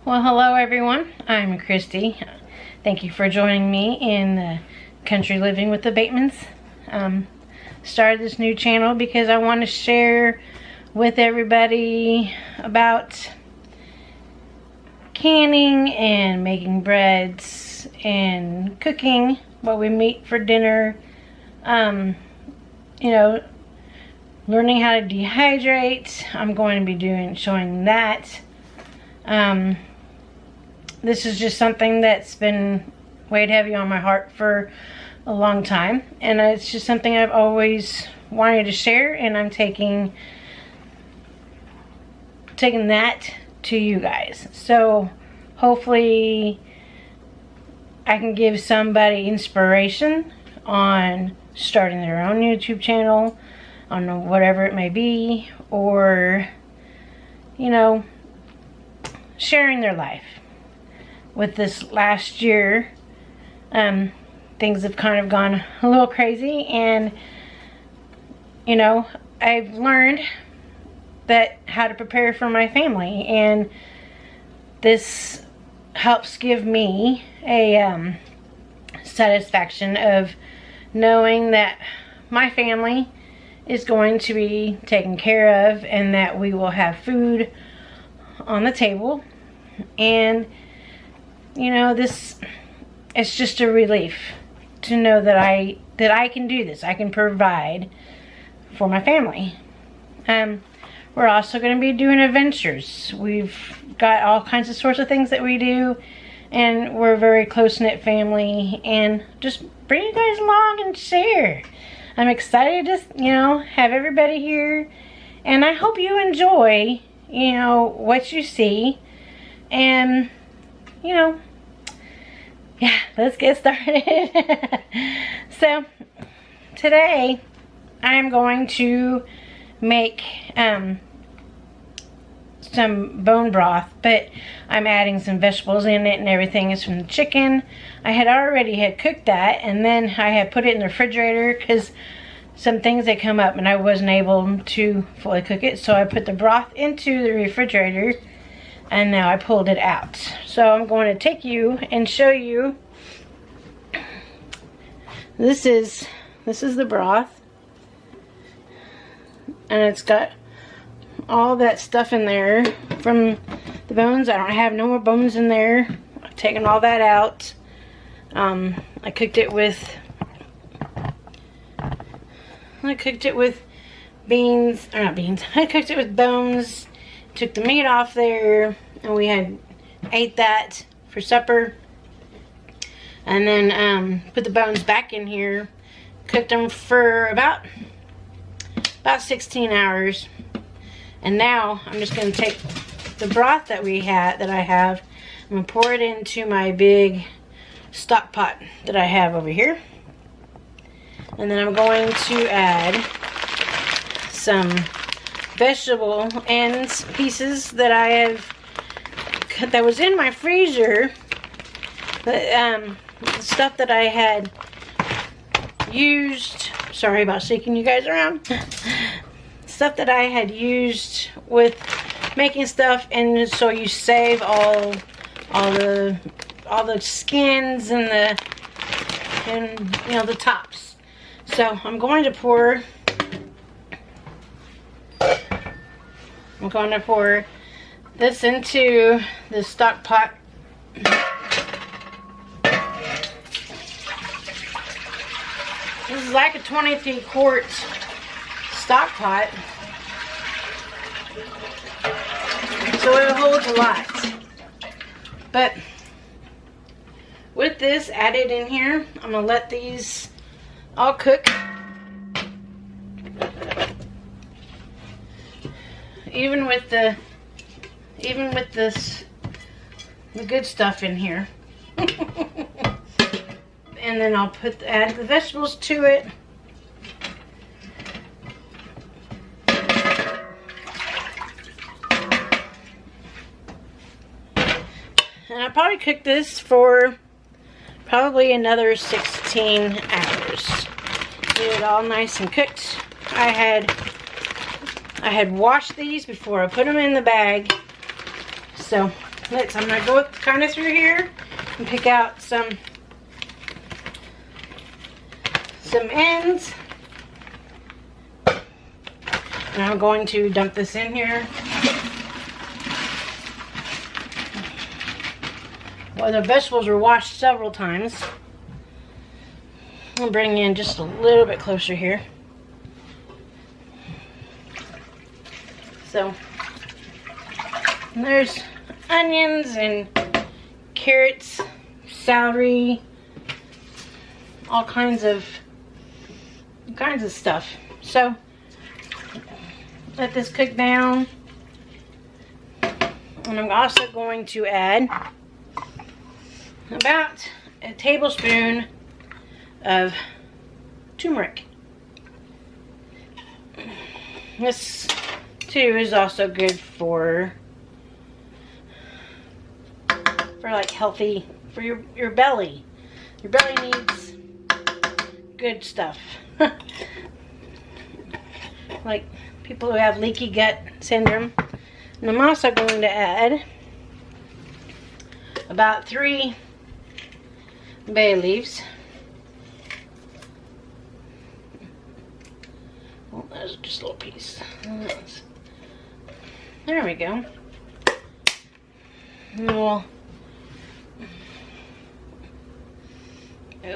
Well, hello everyone. I'm Christy. Thank you for joining me in Country Living with the Batemans. Started this new channel because I want to share with everybody about canning and making breads and cooking what we make for dinner. You know, learning how to dehydrate. I'm going to be showing that. This is just something that's been weighed heavy on my heart for a long time, and it's just something I've always wanted to share, and I'm taking that to you guys. So hopefully I can give somebody inspiration on starting their own YouTube channel, on whatever it may be, or, you know, sharing their life. With this last year, things have kind of gone a little crazy, and you know, I've learned how to prepare for my family, and this helps give me a satisfaction of knowing that my family is going to be taken care of, and that we will have food on the table. And you know, it's just a relief to know that I can do this. I can provide for my family. We're also going to be doing adventures. We've got all kinds of sorts of things that we do, and we're a very close-knit family, and just bring you guys along and share. I'm excited to, you know, have everybody here, and I hope you enjoy, you know, what you see. And you know, yeah, let's get started. So today I'm going to make some bone broth, but I'm adding some vegetables in it, and everything is from the chicken. I had already cooked that, and then I had put it in the refrigerator because some things had come up and I wasn't able to fully cook it, so I put the broth into the refrigerator, and now I pulled it out. So I'm going to take you and show you. This is the broth, and it's got all that stuff in there from the bones. I don't have no more bones in there. I've taken all that out. I cooked it with beans, or not beans. I cooked it with bones. Took the meat off there, and we ate that for supper, and then put the bones back in here, cooked them for about 16 hours. And now I'm just going to take the broth that I have, I'm going to pour it into my big stock pot that I have over here, and then I'm going to add some vegetable ends pieces that I have that was in my freezer, but stuff that I had used, sorry about shaking you guys around, stuff that I had used with making stuff, and so you save all the skins and you know, the tops. So I'm going to pour this into the stock pot. This is like a 23-quart stock pot, so it holds a lot. But with this added in here, I'm gonna let these all cook. Even with the good stuff in here. And then I'll add the vegetables to it. And I'll probably cook this for probably another 16 hours. Get it all nice and cooked. I had washed these before I put them in the bag. So I'm gonna go kind of through here and pick out some ends. And I'm going to dump this in here. Well, the vegetables were washed several times. I'm bringing in just a little bit closer here. So, there's onions and carrots, celery, all kinds of stuff. So, let this cook down. And I'm also going to add about a tablespoon of turmeric. This too is also good for like healthy, for your belly. Your belly needs good stuff. Like people who have leaky gut syndrome. And I'm also going to add about 3 bay leaves. Oh, that's just a little piece. There we go. And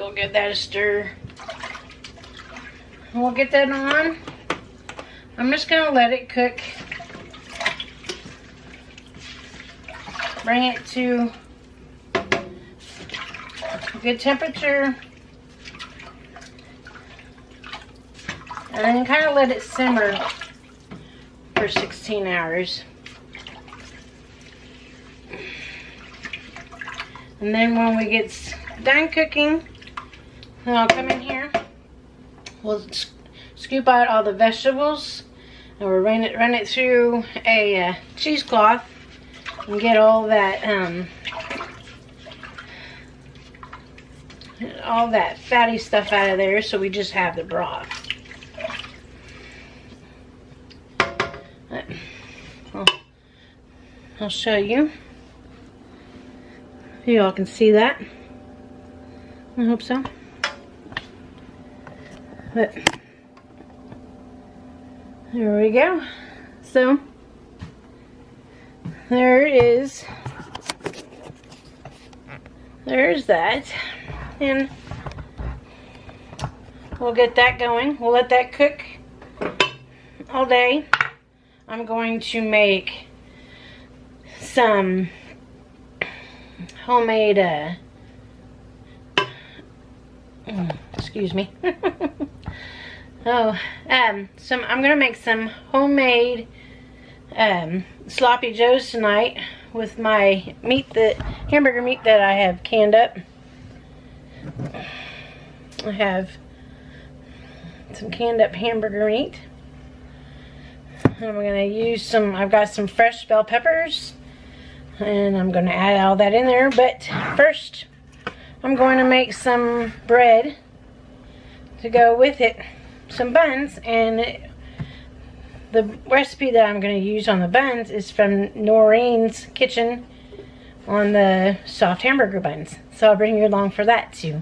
we'll give that a stir. And we'll get that on. I'm just going to let it cook. Bring it to a good temperature. And then kind of let it simmer for 16 hours. And then when we get done cooking, then I'll come in here. We'll scoop out all the vegetables and we'll run it through a cheesecloth and get all that fatty stuff out of there, so we just have the broth. I'll show you. You all can see that. I hope so. But there we go. So there's that, and we'll get that going. We'll let that cook all day. I'm going to make some homemade excuse me. I'm gonna make some homemade sloppy joes tonight with my hamburger meat that I have canned up. I have some canned up hamburger meat. And I'm gonna use I've got some fresh bell peppers, and I'm gonna add all that in there. But first, I'm going to make some bread to go with it, some buns, and the recipe that I'm going to use on the buns is from Noreen's kitchen on the soft hamburger buns. So I'll bring you along for that too.